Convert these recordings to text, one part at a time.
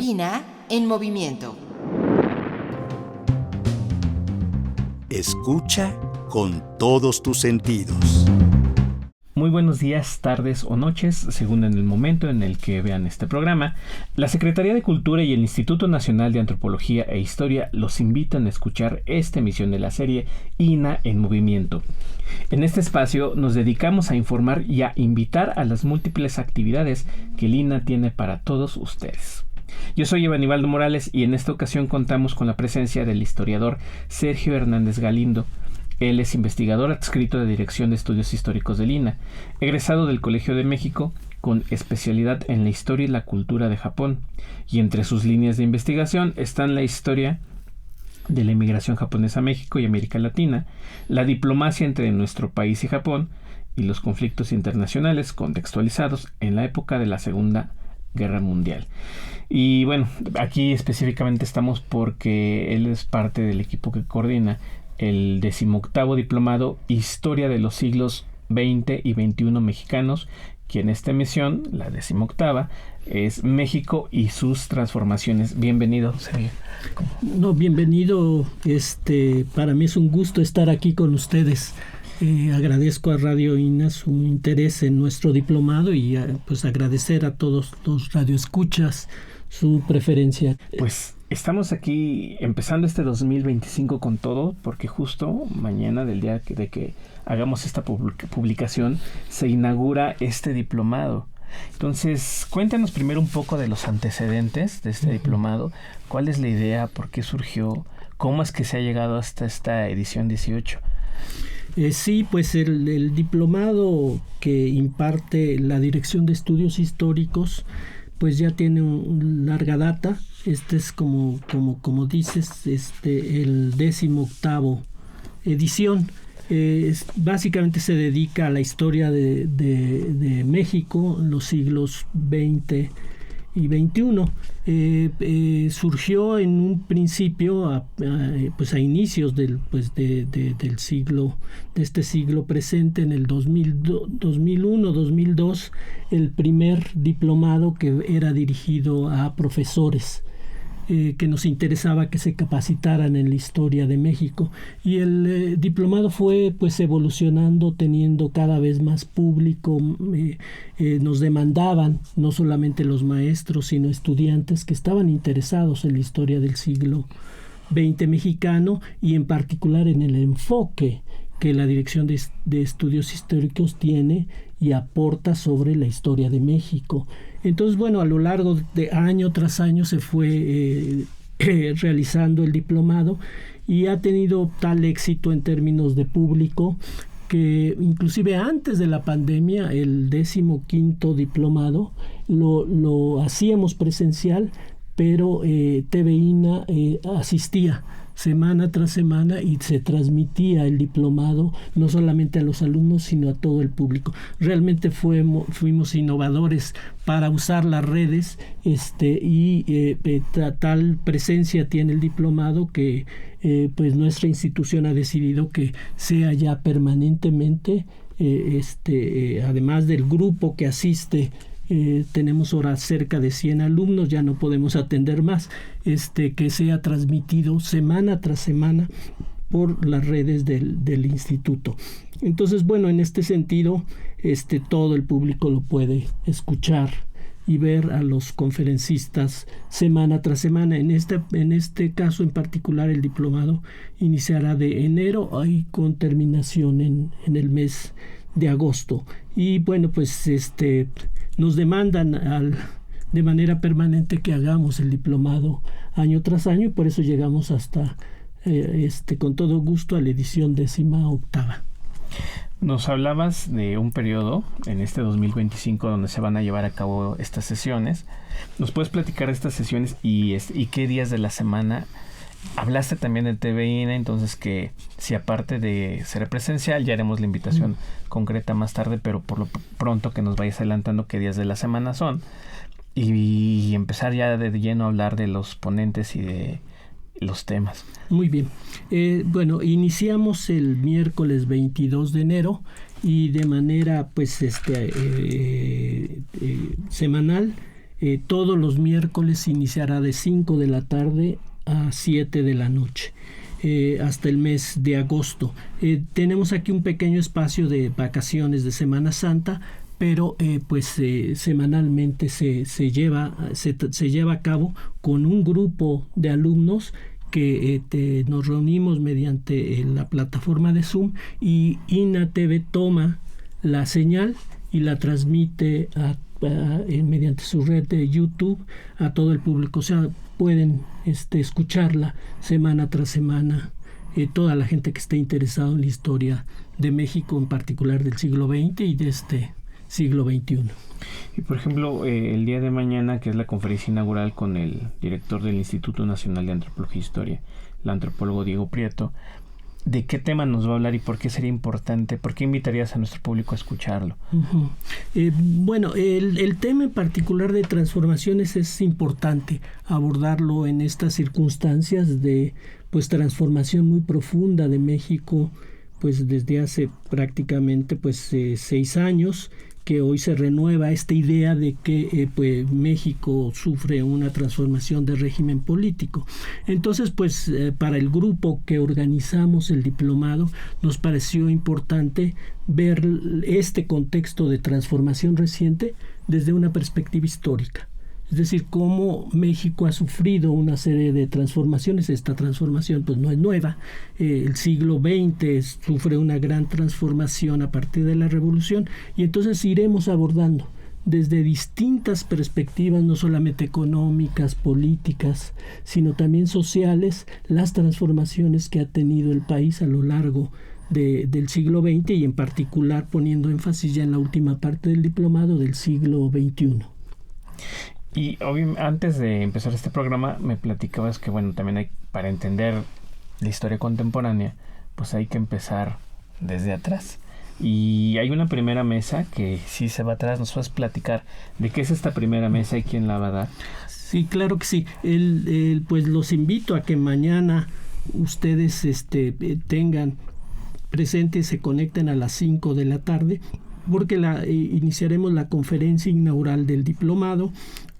INA en movimiento. Escucha con todos tus sentidos. Muy buenos días, tardes o noches, según en el momento en el que vean este programa. La Secretaría de Cultura y el Instituto Nacional de Antropología e Historia los invitan a escuchar esta emisión de la serie INA en Movimiento. En este espacio nos dedicamos a informar y a invitar a las múltiples actividades que el INA tiene para todos ustedes. Yo soy Evanibaldo Morales y en esta ocasión contamos con la presencia del historiador Sergio Hernández Galindo. Él es investigador adscrito de Dirección de Estudios Históricos del INA, egresado del Colegio de México con especialidad en la historia y la cultura de Japón, y entre sus líneas de investigación están la historia de la inmigración japonesa a México y América Latina, la diplomacia entre nuestro país y Japón, y los conflictos internacionales contextualizados en la época de la Segunda Guerra Mundial. Y bueno, aquí específicamente estamos porque él es parte del equipo que coordina el 18º Diplomado Historia de los siglos XX y XXI mexicanos, que en esta emisión, la 18ª, es México y sus transformaciones. Bienvenido, Sergio. No, bienvenido. Para mí es un gusto estar aquí con ustedes. Agradezco a Radio INA su interés en nuestro diplomado y pues agradecer a todos los radioescuchas su preferencia. Pues estamos aquí empezando este 2025 con todo, porque justo mañana, del día de que hagamos esta publicación, se inaugura este diplomado. Entonces, cuéntanos primero un poco de los antecedentes de este diplomado. ¿Cuál es la idea? ¿Por qué surgió? ¿Cómo es que se ha llegado hasta esta edición 18? Sí, pues el diplomado que imparte la Dirección de Estudios Históricos pues ya tiene una larga data. Este es como dices, el 18º edición. Básicamente se dedica a la historia de México en los siglos XX y XXI. Surgió en un principio a inicios del siglo, de este siglo presente, en el 2001-2002, el primer diplomado que era dirigido a profesores que nos interesaba que se capacitaran en la historia de México, y el diplomado fue pues evolucionando, teniendo cada vez más público. Nos demandaban no solamente los maestros sino estudiantes que estaban interesados en la historia del siglo XX mexicano, y en particular en el enfoque que la Dirección de Estudios Históricos tiene y aporta sobre la historia de México. Entonces, bueno, a lo largo de año tras año se fue realizando el diplomado, y ha tenido tal éxito en términos de público que inclusive antes de la pandemia el 15º diplomado lo hacíamos presencial, pero TV INA asistía semana tras semana y se transmitía el diplomado no solamente a los alumnos sino a todo el público. Realmente fuimos innovadores para usar las redes tal presencia tiene el diplomado que pues nuestra institución ha decidido que sea ya permanentemente, además del grupo que asiste. Tenemos ahora cerca de 100 alumnos, ya no podemos atender más, que sea transmitido semana tras semana por las redes del instituto. Entonces, bueno, en este sentido, todo el público lo puede escuchar y ver a los conferencistas semana tras semana. En este caso en particular, el diplomado iniciará de enero y con terminación en el mes de agosto. Y bueno, pues nos demandan de manera permanente que hagamos el diplomado año tras año, y por eso llegamos hasta con todo gusto a la edición 18ª. Nos hablabas de un periodo en este 2025 donde se van a llevar a cabo estas sesiones. ¿Nos puedes platicar de estas sesiones y qué días de la semana? Hablaste también de TV INA, entonces que si aparte de ser presencial, ya haremos la invitación concreta más tarde, pero por lo pronto que nos vayas adelantando qué días de la semana son, y empezar ya de lleno a hablar de los ponentes y de los temas. Muy bien. Bueno, iniciamos el miércoles 22 de enero y de manera pues semanal Todos los miércoles iniciará de 5 de la tarde a 7 de la noche. Hasta el mes de agosto. Tenemos aquí un pequeño espacio de vacaciones de Semana Santa, pero semanalmente se lleva a cabo con un grupo de alumnos que nos reunimos mediante la plataforma de Zoom, y INA-TV toma la señal y la transmite mediante su red de YouTube a todo el público. O sea, pueden escucharla semana tras semana, toda la gente que esté interesada en la historia de México, en particular del siglo XX y de este siglo XXI. Y por ejemplo, el día de mañana, que es la conferencia inaugural con el director del Instituto Nacional de Antropología e Historia, el antropólogo Diego Prieto, ¿de qué tema nos va a hablar y por qué sería importante? ¿Por qué invitarías a nuestro público a escucharlo? Bueno, el tema en particular de transformaciones es importante abordarlo en estas circunstancias de transformación muy profunda de México, desde hace prácticamente 6 años, que hoy se renueva esta idea de que México sufre una transformación de régimen político. Entonces, para el grupo que organizamos el diplomado, nos pareció importante ver este contexto de transformación reciente desde una perspectiva histórica. Es decir, cómo México ha sufrido una serie de transformaciones. Esta transformación no es nueva. El siglo XX sufre una gran transformación a partir de la Revolución, y entonces iremos abordando desde distintas perspectivas, no solamente económicas, políticas, sino también sociales, las transformaciones que ha tenido el país a lo largo del siglo XX, y en particular poniendo énfasis ya en la última parte del diplomado del siglo XXI. Y antes de empezar este programa me platicabas que también para entender la historia contemporánea, hay que empezar desde atrás. Y hay una primera mesa que sí se va atrás. ¿Nos puedes platicar de qué es esta primera mesa y quién la va a dar? Sí, claro que sí. Los invito a que mañana ustedes tengan presentes, se conecten a las 5 de la tarde, porque iniciaremos la conferencia inaugural del diplomado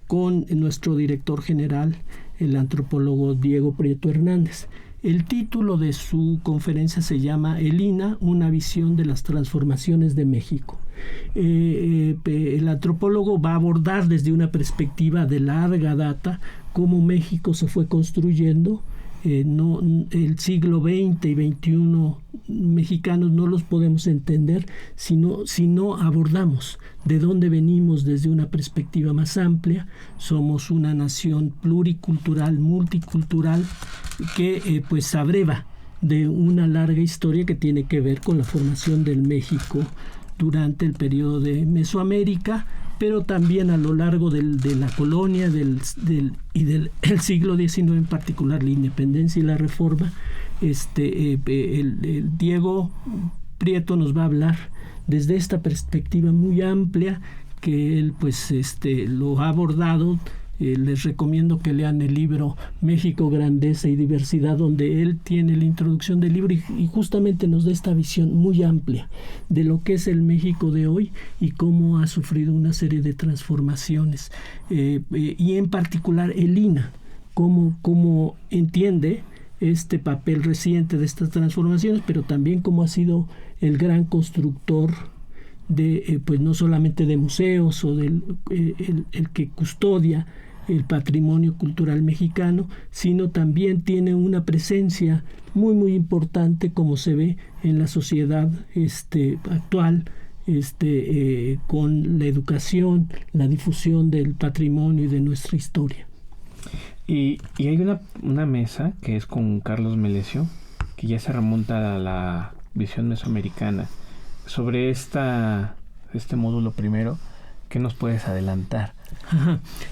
con nuestro director general, el antropólogo Diego Prieto Hernández. El título de su conferencia se llama El INA, una visión de las transformaciones de México. El antropólogo va a abordar desde una perspectiva de larga data cómo México se fue construyendo. El siglo XX y XXI mexicanos no los podemos entender si no abordamos de dónde venimos desde una perspectiva más amplia. Somos una nación pluricultural, multicultural, que se abreva de una larga historia que tiene que ver con la formación del México durante el periodo de Mesoamérica, pero también a lo largo de la colonia del siglo XIX, en particular la independencia y la reforma. El Diego Prieto nos va a hablar desde esta perspectiva muy amplia que él lo ha abordado. Les recomiendo que lean el libro México, Grandeza y Diversidad, donde él tiene la introducción del libro y justamente nos da esta visión muy amplia de lo que es el México de hoy y cómo ha sufrido una serie de transformaciones. Y en particular el INA, cómo entiende este papel reciente de estas transformaciones, pero también cómo ha sido el gran constructor de no solamente de museos o el que custodia el patrimonio cultural mexicano, sino también tiene una presencia muy muy importante, como se ve en la sociedad actual, con la educación, la difusión del patrimonio y de nuestra historia. Y hay una mesa que es con Carlos Melesio, que ya se remonta a la visión mesoamericana. Sobre este módulo primero, ¿qué nos puedes adelantar?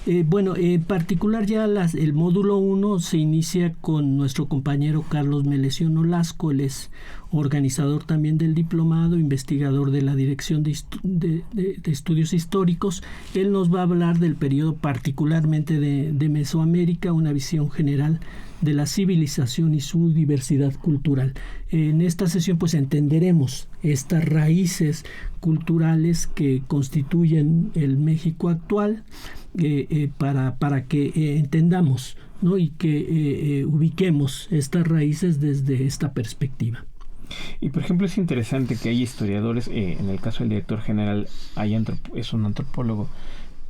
En particular ya el módulo 1 se inicia con nuestro compañero Carlos Melesio Nolasco. Él es organizador también del diplomado, investigador de la Dirección de Estudios Históricos. Él nos va a hablar del periodo particularmente de Mesoamérica, una visión general de la civilización y su diversidad cultural. En esta sesión pues entenderemos estas raíces culturales que constituyen el México actual, para que entendamos, ¿no? Y que ubiquemos estas raíces desde esta perspectiva. Y por ejemplo es interesante que hay historiadores, en el caso del director general es un antropólogo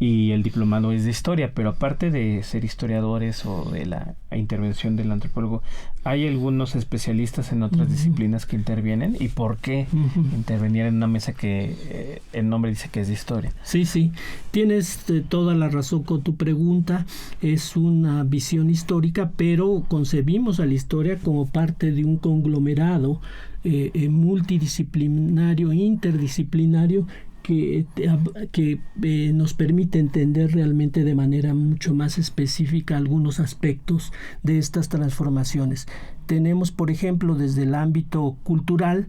y el diplomado es de historia, pero aparte de ser historiadores o de la intervención del antropólogo, hay algunos especialistas en otras disciplinas que intervienen. ¿Y por qué intervenir en una mesa que el nombre dice que es de historia? Sí, tienes toda la razón con tu pregunta. Es una visión histórica, pero concebimos a la historia como parte de un conglomerado multidisciplinario, interdisciplinario, que nos permite entender realmente de manera mucho más específica algunos aspectos de estas transformaciones. Tenemos, por ejemplo, desde el ámbito cultural,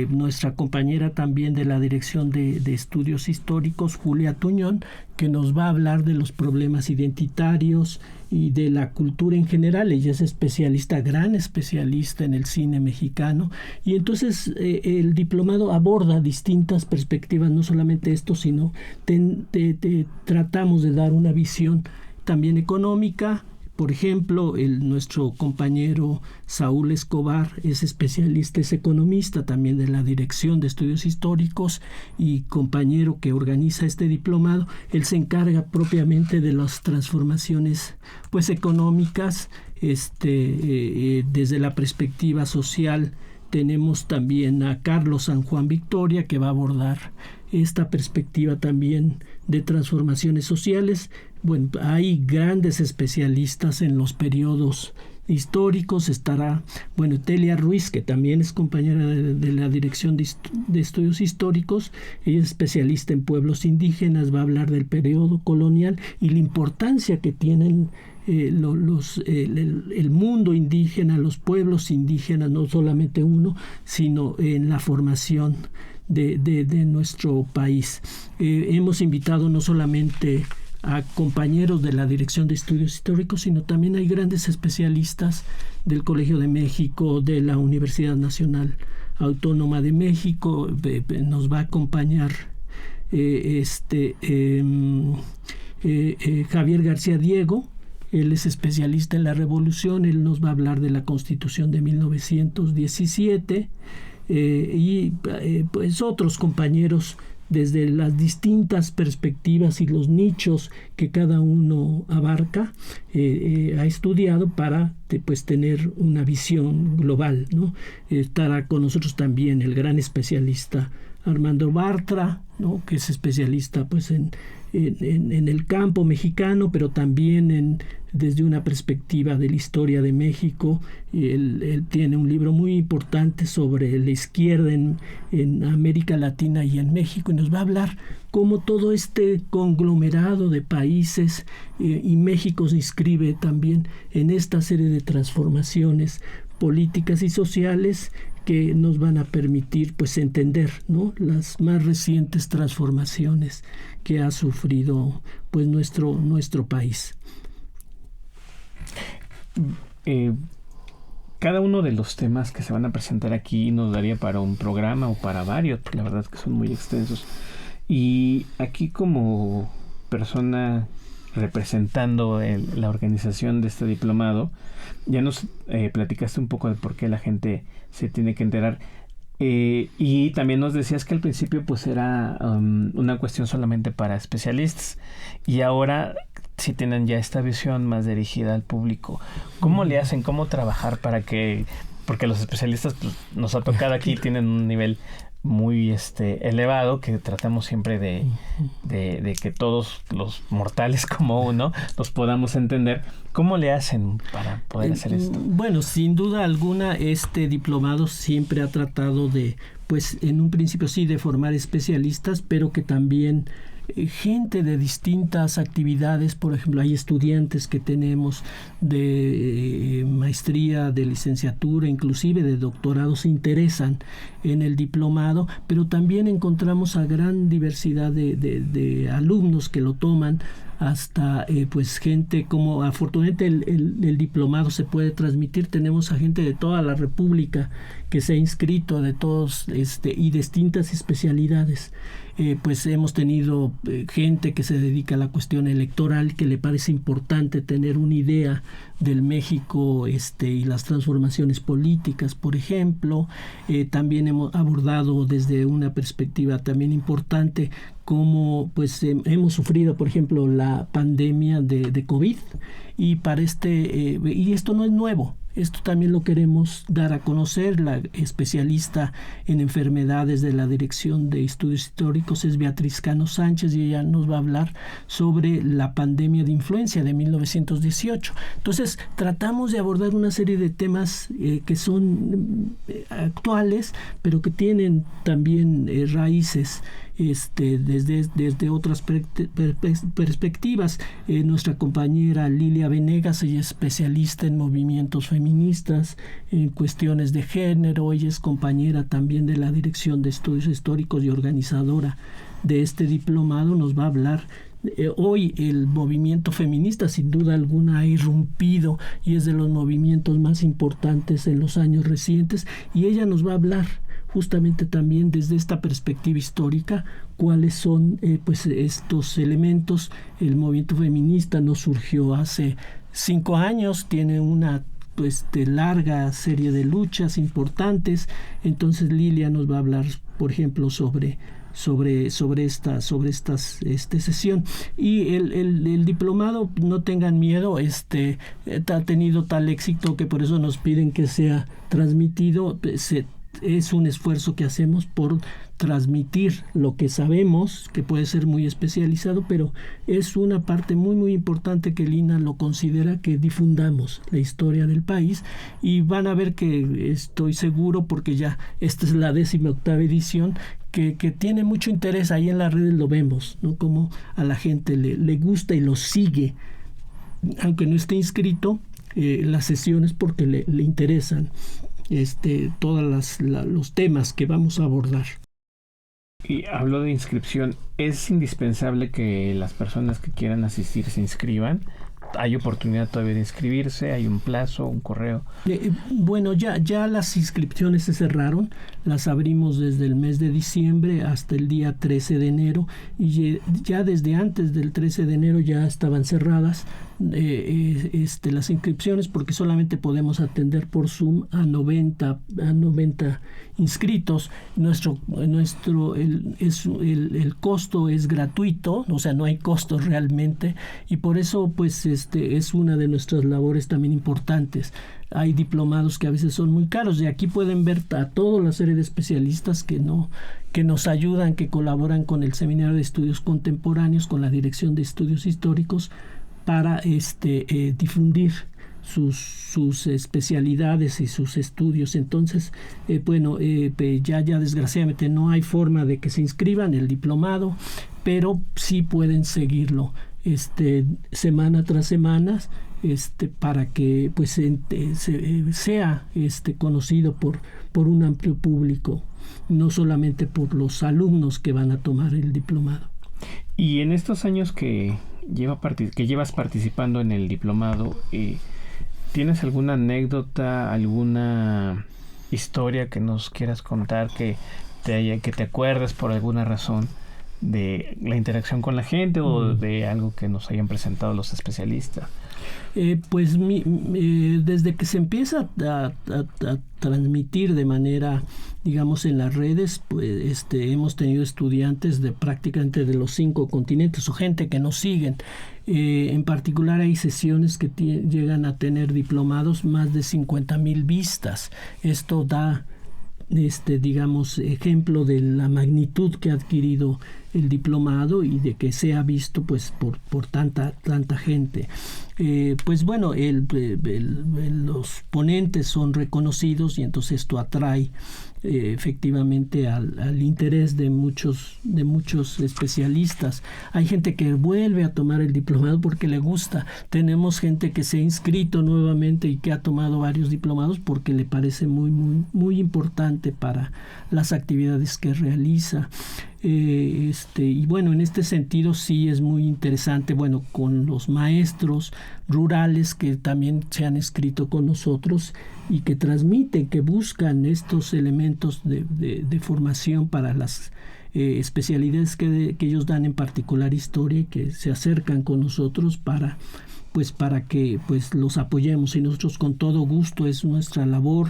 nuestra compañera también de la Dirección de Estudios Históricos, Julia Tuñón, que nos va a hablar de los problemas identitarios y de la cultura en general. Ella es especialista, gran especialista en el cine mexicano, y entonces el diplomado aborda distintas perspectivas, no solamente esto, sino tratamos de dar una visión también económica. Por ejemplo, nuestro compañero Saúl Escobar es especialista, es economista también de la Dirección de Estudios Históricos y compañero que organiza este diplomado. Él se encarga propiamente de las transformaciones pues económicas, desde la perspectiva social. Tenemos también a Carlos San Juan Victoria, que va a abordar esta perspectiva también de transformaciones sociales. Bueno, hay grandes especialistas en los periodos históricos. Estará, Telia Ruiz, que también es compañera de la Dirección de Estudios Históricos. Ella es especialista en pueblos indígenas, va a hablar del periodo colonial y la importancia que tienen el mundo indígena, los pueblos indígenas, no solamente uno, sino en la formación de nuestro país. Hemos invitado no solamente a compañeros de la Dirección de Estudios Históricos, sino también hay grandes especialistas del Colegio de México, de la Universidad Nacional Autónoma de México. Nos va a acompañar Javier García Diego. Él es especialista en la Revolución. Él nos va a hablar de la Constitución de 1917 pues otros compañeros desde las distintas perspectivas y los nichos que cada uno abarca, ha estudiado para tener una visión global, ¿no? Estará con nosotros también el gran especialista Armando Bartra, ¿no? Que es especialista pues en el campo mexicano, pero también desde una perspectiva de la historia de México. Él tiene un libro muy importante sobre la izquierda en América Latina y en México, y nos va a hablar cómo todo este conglomerado de países y México se inscribe también en esta serie de transformaciones políticas y sociales que nos van a permitir pues entender, ¿no?, las más recientes transformaciones que ha sufrido pues nuestro país. Cada uno de los temas que se van a presentar aquí nos daría para un programa o para varios, porque la verdad es que son muy extensos. Y aquí, como persona representando la organización de este diplomado, ya nos platicaste un poco de por qué la gente se tiene que enterar, y también nos decías que al principio pues era una cuestión solamente para especialistas, y ahora sí tienen ya esta visión más dirigida al público. ¿Cómo le hacen? ¿Cómo trabajar para que, porque los especialistas pues, nos ha tocado aquí, tienen un nivel muy elevado, que tratamos siempre de que todos los mortales como uno los podamos entender? ¿Cómo le hacen para poder hacer esto? Bueno, sin duda alguna este diplomado siempre ha tratado de, pues en un principio sí, de formar especialistas, pero que también gente de distintas actividades. Por ejemplo, hay estudiantes que tenemos de maestría, de licenciatura, inclusive de doctorado, se interesan en el diplomado, pero también encontramos a gran diversidad de alumnos que lo toman hasta pues gente como afortunadamente el diplomado se puede transmitir. Tenemos a gente de toda la República que se ha inscrito, de todos y distintas especialidades. Pues hemos tenido gente que se dedica a la cuestión electoral, que le parece importante tener una idea del México y las transformaciones políticas, por ejemplo. También hemos abordado desde una perspectiva también importante cómo pues hemos sufrido, por ejemplo, la pandemia de COVID, y para y esto no es nuevo. Esto también lo queremos dar a conocer. La especialista en enfermedades de la Dirección de Estudios Históricos es Beatriz Cano Sánchez, y ella nos va a hablar sobre la pandemia de influenza de 1918. Entonces, tratamos de abordar una serie de temas que son actuales, pero que tienen también raíces desde otras perspectivas. Nuestra compañera Lilia Venegas, ella es especialista en movimientos feministas, en cuestiones de género. Ella es compañera también de la Dirección de Estudios Históricos y organizadora de este diplomado. Nos va a hablar hoy. El movimiento feminista sin duda alguna ha irrumpido y es de los movimientos más importantes en los años recientes, y ella nos va a hablar justamente también desde esta perspectiva histórica cuáles son pues estos elementos. El movimiento feminista no surgió hace 5 años, tiene una larga serie de luchas importantes. Entonces Lilia nos va a hablar, por ejemplo, sobre esta sesión. Y el diplomado, no tengan miedo, ha tenido tal éxito que por eso nos piden que sea transmitido. Es un esfuerzo que hacemos por transmitir lo que sabemos, que puede ser muy especializado, pero es una parte muy muy importante que el INAH lo considera, que difundamos la historia del país. Y van a ver que estoy seguro, porque ya esta es la 18ª edición, que tiene mucho interés. Ahí en las redes lo vemos, ¿no? Como a la gente le gusta y lo sigue, aunque no esté inscrito, las sesiones, porque le interesan todos los temas que vamos a abordar. Y hablo de inscripción. ¿Es indispensable que las personas que quieran asistir se inscriban? ¿Hay oportunidad todavía de inscribirse? ¿Hay un plazo, un correo? Bueno, ya las inscripciones se cerraron. Las abrimos desde el mes de diciembre hasta el día 13 de enero. Y ya desde antes del 13 de enero ya estaban cerradas las inscripciones, porque solamente podemos atender por Zoom a 90 inscritos. El costo es gratuito, o sea, no hay costo realmente, y por eso pues es una de nuestras labores también importantes. Hay diplomados que a veces son muy caros, y aquí pueden ver a toda la serie de especialistas que nos ayudan, que colaboran con el Seminario de Estudios Contemporáneos, con la Dirección de Estudios Históricos, para difundir sus especialidades y sus estudios. Entonces, ya desgraciadamente no hay forma de que se inscriban el diplomado, pero sí pueden seguirlo semana tras semana, para que pues sea conocido por un amplio público, no solamente por los alumnos que van a tomar el diplomado. Y en estos años que llevas participando en el diplomado, ¿tienes alguna anécdota, alguna historia que nos quieras contar, que te acuerdes por alguna razón de la interacción con la gente o de algo que nos hayan presentado los especialistas? Pues desde que se empieza a transmitir de manera, digamos, en las redes, pues hemos tenido estudiantes de prácticamente de los 5 continentes, o gente que nos siguen. En particular hay sesiones que llegan a tener diplomados más de 50,000 vistas. Esto da digamos, ejemplo de la magnitud que ha adquirido el diplomado y de que se ha visto pues por tanta gente. Pues bueno, los ponentes son reconocidos, y entonces esto atrae efectivamente al interés de muchos especialistas. Hay gente que vuelve a tomar el diplomado porque le gusta. Tenemos gente que se ha inscrito nuevamente y que ha tomado varios diplomados porque le parece muy muy muy importante para las actividades que realiza. Y bueno, en este sentido sí es muy interesante, bueno, con los maestros rurales que también se han escrito con nosotros y que transmiten, que buscan estos elementos de formación para las especialidades que ellos dan, en particular historia, y que se acercan con nosotros para que los apoyemos, y nosotros con todo gusto, es nuestra labor,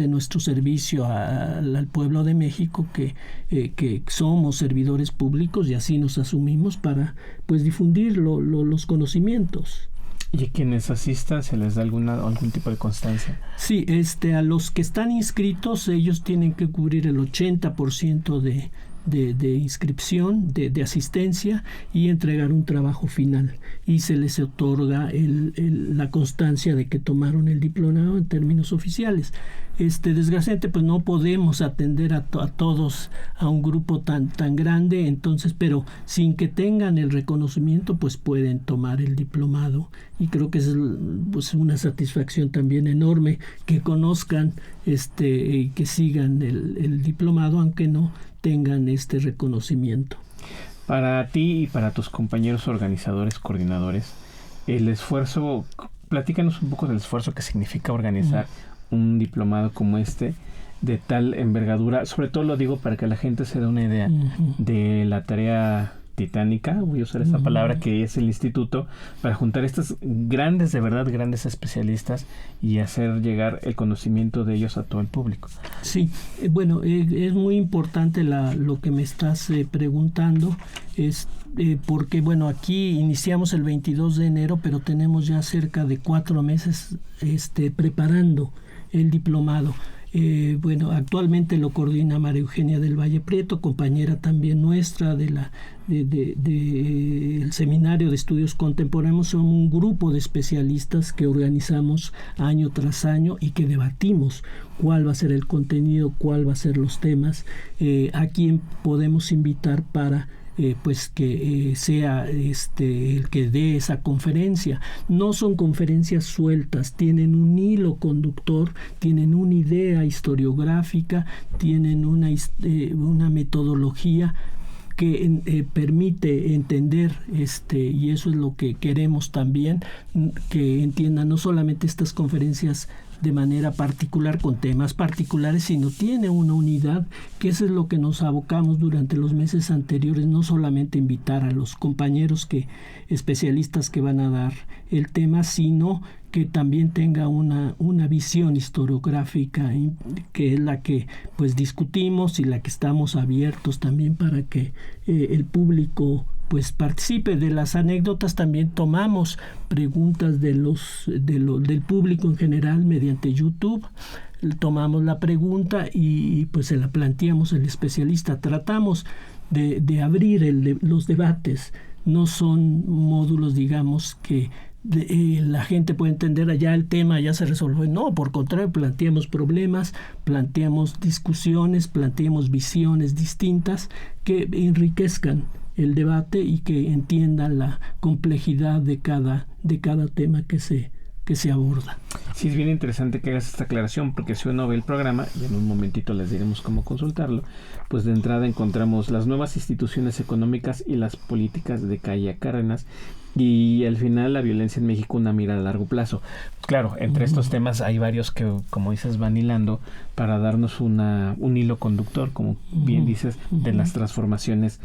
nuestro servicio al pueblo de México, que somos servidores públicos y así nos asumimos para difundir los conocimientos. ¿Y a quienes asistan se les da algún tipo de constancia? Sí, a los que están inscritos, ellos tienen que cubrir el 80% de inscripción, de asistencia, y entregar un trabajo final, y se les otorga la constancia de que tomaron el diplomado en términos oficiales. Desgraciadamente pues no podemos atender a todos, a un grupo tan grande, entonces, pero sin que tengan el reconocimiento pues pueden tomar el diplomado, y creo que es una satisfacción también enorme que conozcan y que sigan el diplomado, aunque no tengan este reconocimiento. Para ti y para tus compañeros organizadores, coordinadores, el esfuerzo, platícanos un poco del esfuerzo que significa organizar un diplomado como de tal envergadura. Sobre todo lo digo para que la gente se dé una idea de la tarea titánica, voy a usar esa palabra, que es el instituto, para juntar estos grandes, de verdad grandes especialistas y hacer llegar el conocimiento de ellos a todo el público. Sí, bueno, es muy importante lo que me estás preguntando, porque bueno, aquí iniciamos el 22 de enero, pero tenemos ya cerca de 4 meses preparando el diplomado. Bueno, actualmente lo coordina María Eugenia del Valle Prieto, compañera también nuestra del Seminario de Estudios Contemporáneos. Somos un grupo de especialistas que organizamos año tras año y que debatimos cuál va a ser el contenido, cuál va a ser los temas, a quién podemos invitar para que sea el que dé esa conferencia. No son conferencias sueltas, tienen un hilo conductor, tienen una idea historiográfica, tienen una metodología que permite entender, y eso es lo que queremos también, que entiendan no solamente estas conferencias de manera particular con temas particulares, sino tiene una unidad, que eso es lo que nos abocamos durante los meses anteriores, no solamente invitar a los compañeros especialistas que van a dar el tema, sino que también tenga una visión historiográfica, que es la que discutimos y la que estamos abiertos también para que el público participe. De las anécdotas también tomamos preguntas del público en general mediante YouTube. Tomamos la pregunta y se la planteamos al especialista. Tratamos de abrir los debates. No son módulos, digamos, que la gente puede entender, allá el tema ya se resolvió. No, por contrario, planteamos problemas, planteamos discusiones, planteamos visiones distintas que enriquezcan el debate y que entiendan la complejidad de cada tema que se aborda. Sí, es bien interesante que hagas esta aclaración, porque si uno ve el programa, y en un momentito les diremos cómo consultarlo, pues de entrada encontramos las nuevas instituciones económicas y las políticas de Calle Cárdenas, y al final la violencia en México, una mirada a largo plazo. Claro, entre estos temas hay varios que, como dices, van hilando para darnos un hilo conductor, como bien dices, de las transformaciones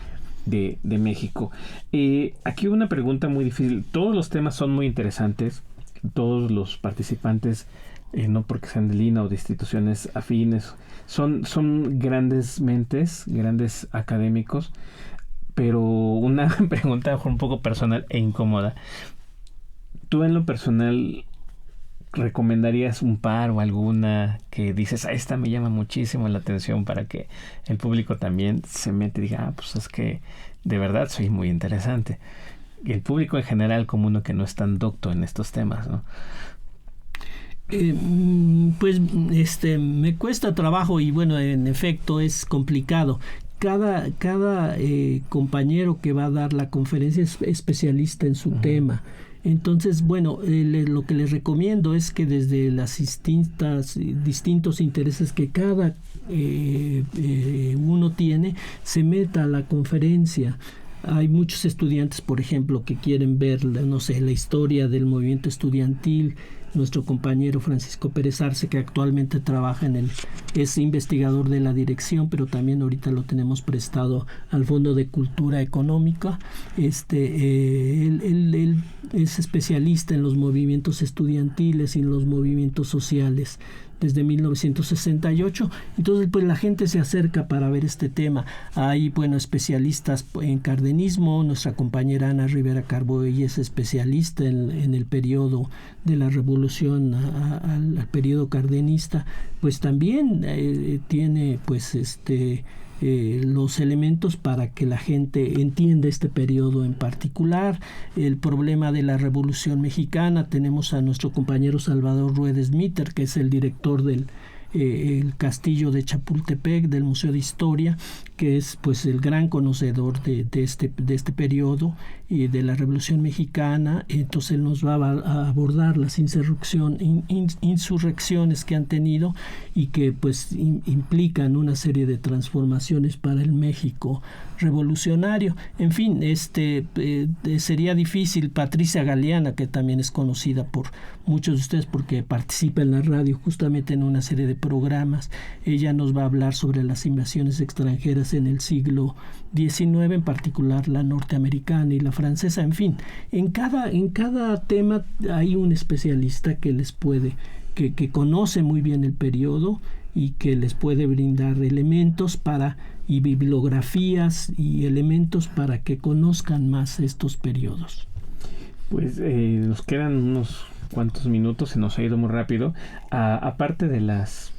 de México. Aquí una pregunta muy difícil. Todos los temas son muy interesantes, todos los participantes, no porque sean de Lina o de instituciones afines, son grandes mentes, grandes académicos, pero una pregunta un poco personal e incómoda. ¿Tú en lo personal recomendarías un par o alguna que dices, esta me llama muchísimo la atención, para que el público también se mete y diga, pues es que de verdad soy muy interesante? Y el público en general, como uno que no es tan docto en estos temas, ¿no? Me cuesta trabajo, y bueno, en efecto es complicado. Cada compañero que va a dar la conferencia es especialista en su tema. Entonces, bueno, lo que les recomiendo es que desde las distintos intereses que cada uno tiene, se meta a la conferencia. Hay muchos estudiantes, por ejemplo, que quieren ver, no sé, la historia del movimiento estudiantil. Nuestro compañero Francisco Pérez Arce, que actualmente trabaja es investigador de la dirección, pero también ahorita lo tenemos prestado al Fondo de Cultura Económica. Él es especialista en los movimientos estudiantiles y en los movimientos sociales desde 1968. Entonces, pues la gente se acerca para ver este tema. Hay, bueno, especialistas en cardenismo. Nuestra compañera Ana Rivera Carbó, ella es especialista en el periodo de la revolución al periodo cardenista. Pues también tiene, pues, los elementos para que la gente entienda este periodo en particular. El problema de la Revolución Mexicana, tenemos a nuestro compañero Salvador Rueda Smiter, que es el director del el castillo de Chapultepec, del Museo de Historia, que es pues el gran conocedor de este periodo y de la Revolución Mexicana. Entonces él nos va a abordar las insurrecciones que han tenido y que pues implican una serie de transformaciones para el México revolucionario. En fin, sería difícil. Patricia Galeana, que también es conocida por muchos de ustedes porque participa en la radio justamente en una serie de programas, ella nos va a hablar sobre las invasiones extranjeras en el siglo XIX, en particular la norteamericana y la francesa. En fin, en cada tema hay un especialista que les puede, que conoce muy bien el periodo y que les puede brindar elementos y bibliografías y elementos para que conozcan más estos periodos. Pues nos quedan unos cuantos minutos, se nos ha ido muy rápido. Aparte de las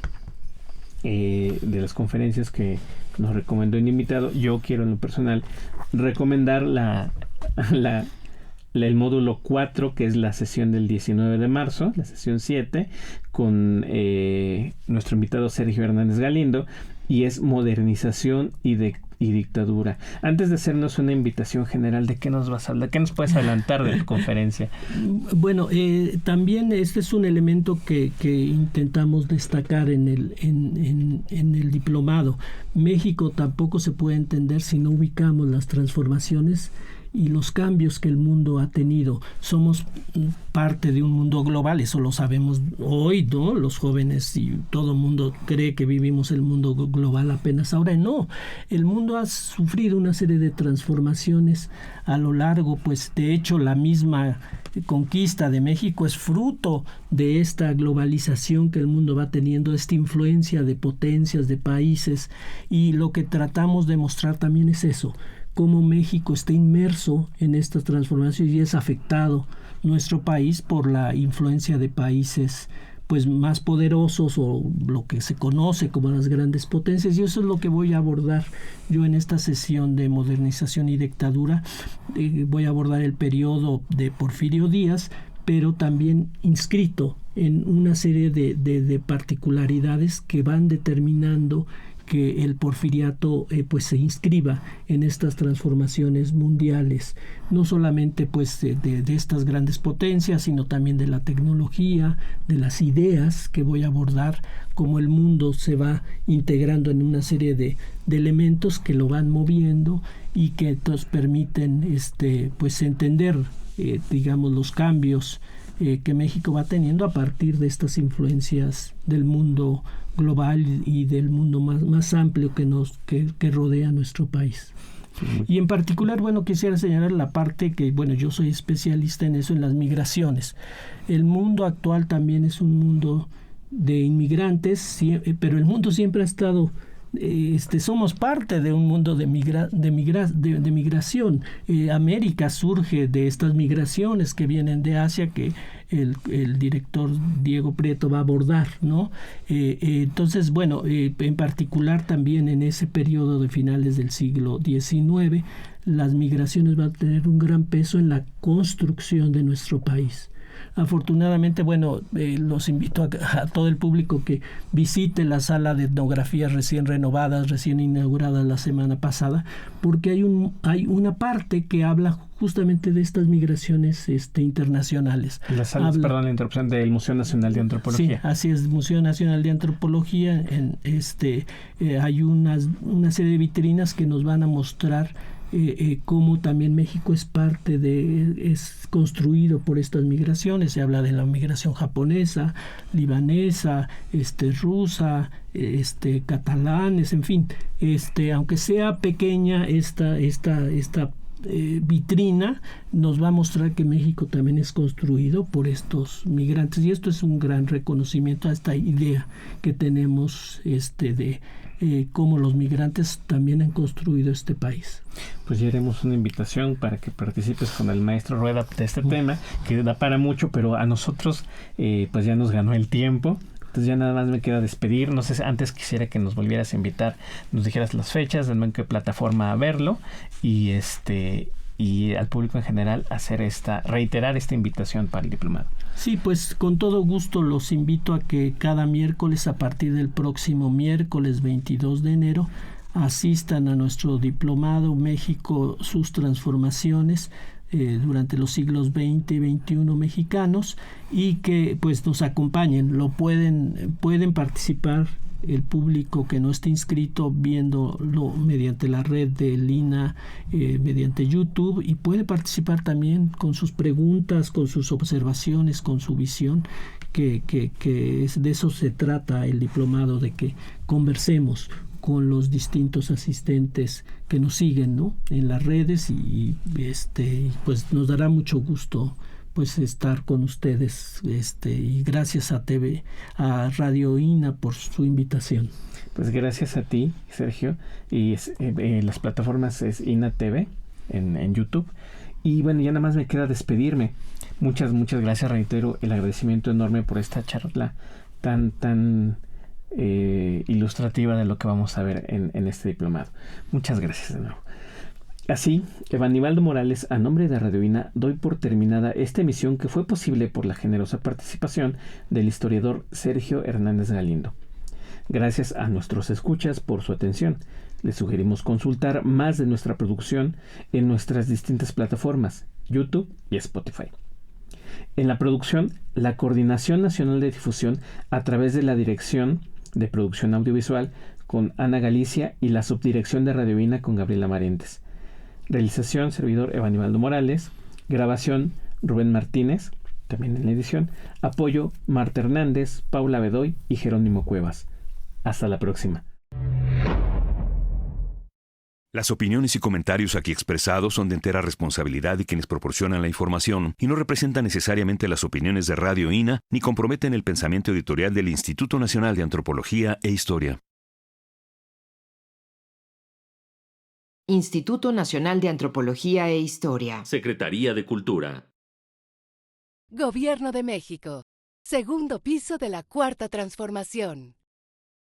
conferencias que nos recomendó el invitado, yo quiero en lo personal recomendar el módulo 4, que es la sesión del 19 de marzo, la sesión 7, con nuestro invitado Sergio Hernández Galindo, y es modernización y dictadura. Antes de hacernos una invitación general, ¿de qué nos vas a hablar? ¿Qué nos puedes adelantar de la conferencia? Bueno, también este es un elemento que intentamos destacar en el diplomado. México tampoco se puede entender si no ubicamos las transformaciones y los cambios que el mundo ha tenido. Somos parte de un mundo global, eso lo sabemos hoy, ¿no? Los jóvenes y todo el mundo cree que vivimos el mundo global apenas ahora. No, el mundo ha sufrido una serie de transformaciones a lo largo, pues de hecho la misma conquista de México es fruto de esta globalización que el mundo va teniendo, esta influencia de potencias, de países, y lo que tratamos de mostrar también es eso, cómo México está inmerso en estas transformaciones y es afectado nuestro país por la influencia de países pues más poderosos, o lo que se conoce como las grandes potencias, y eso es lo que voy a abordar yo en esta sesión de modernización y dictadura. Voy a abordar el periodo de Porfirio Díaz, pero también inscrito en una serie de particularidades que van determinando que el porfiriato pues se inscriba en estas transformaciones mundiales, no solamente pues de estas grandes potencias, sino también de la tecnología, de las ideas que voy a abordar, cómo el mundo se va integrando en una serie de elementos que lo van moviendo y que entonces permiten pues entender digamos los cambios que México va teniendo a partir de estas influencias del mundo global y del mundo más amplio que rodea nuestro país. Y en particular, bueno, quisiera señalar la parte que, bueno, yo soy especialista en eso, en las migraciones. El mundo actual también es un mundo de inmigrantes, pero el mundo siempre ha estado... somos parte de un mundo de migración. América surge de estas migraciones que vienen de Asia, que el director Diego Prieto va a abordar, ¿no? Entonces, bueno, en particular también en ese periodo de finales del siglo XIX, las migraciones van a tener un gran peso en la construcción de nuestro país. Afortunadamente, bueno, los invito a todo el público que visite la sala de etnografías recién renovadas, recién inaugurada la semana pasada, porque hay una parte que habla justamente de estas migraciones internacionales. Las salas, perdón la interrupción, del Museo Nacional de Antropología. Sí, así es, Museo Nacional de Antropología. Hay una serie de vitrinas que nos van a mostrar cómo también México es construido por estas migraciones. Se habla de la migración japonesa, libanesa, rusa, catalanes, en fin. Aunque sea pequeña esta vitrina, nos va a mostrar que México también es construido por estos migrantes, y esto es un gran reconocimiento a esta idea que tenemos de cómo los migrantes también han construido este país. Pues ya haremos una invitación para que participes con el maestro Rueda de este tema, que da para mucho, pero a nosotros pues ya nos ganó el tiempo. Entonces ya nada más me queda despedir. No sé, antes quisiera que nos volvieras a invitar, nos dijeras las fechas, en qué plataforma verlo, y al público en general reiterar esta invitación para el diplomado. Sí, pues con todo gusto los invito a que cada miércoles, a partir del próximo miércoles 22 de enero, asistan a nuestro diplomado México, sus transformaciones durante los siglos XX y XXI mexicanos, y que pues nos acompañen. Pueden participar el público que no esté inscrito viéndolo mediante la red del INA, mediante YouTube, y puede participar también con sus preguntas, con sus observaciones, con su visión, que de eso se trata el diplomado, de que conversemos con los distintos asistentes que nos siguen, ¿no?, en las redes, y pues nos dará mucho gusto pues estar con ustedes, y gracias a Radio INA por su invitación. Pues gracias a ti, Sergio, y las plataformas es INA TV en YouTube. Y bueno, ya nada más me queda despedirme. Muchas gracias, reitero el agradecimiento enorme por esta charla tan ilustrativa de lo que vamos a ver en este diplomado. Muchas gracias de nuevo. Así, Evanibaldo Morales, a nombre de Radio INA, doy por terminada esta emisión, que fue posible por la generosa participación del historiador Sergio Hernández Galindo. Gracias a nuestros escuchas por su atención. Les sugerimos consultar más de nuestra producción en nuestras distintas plataformas, YouTube y Spotify. En la producción, la Coordinación Nacional de Difusión, a través de la Dirección de Producción Audiovisual con Ana Galicia y la Subdirección de Radio INA con Gabriela Marentes. Realización, servidor Evanibaldo Morales. Grabación, Rubén Martínez, también en la edición. Apoyo, Marta Hernández, Paula Bedoy y Jerónimo Cuevas. Hasta la próxima. Las opiniones y comentarios aquí expresados son de entera responsabilidad de quienes proporcionan la información y no representan necesariamente las opiniones de Radio INA ni comprometen el pensamiento editorial del Instituto Nacional de Antropología e Historia. Instituto Nacional de Antropología e Historia. Secretaría de Cultura. Gobierno de México. Segundo piso de la Cuarta Transformación.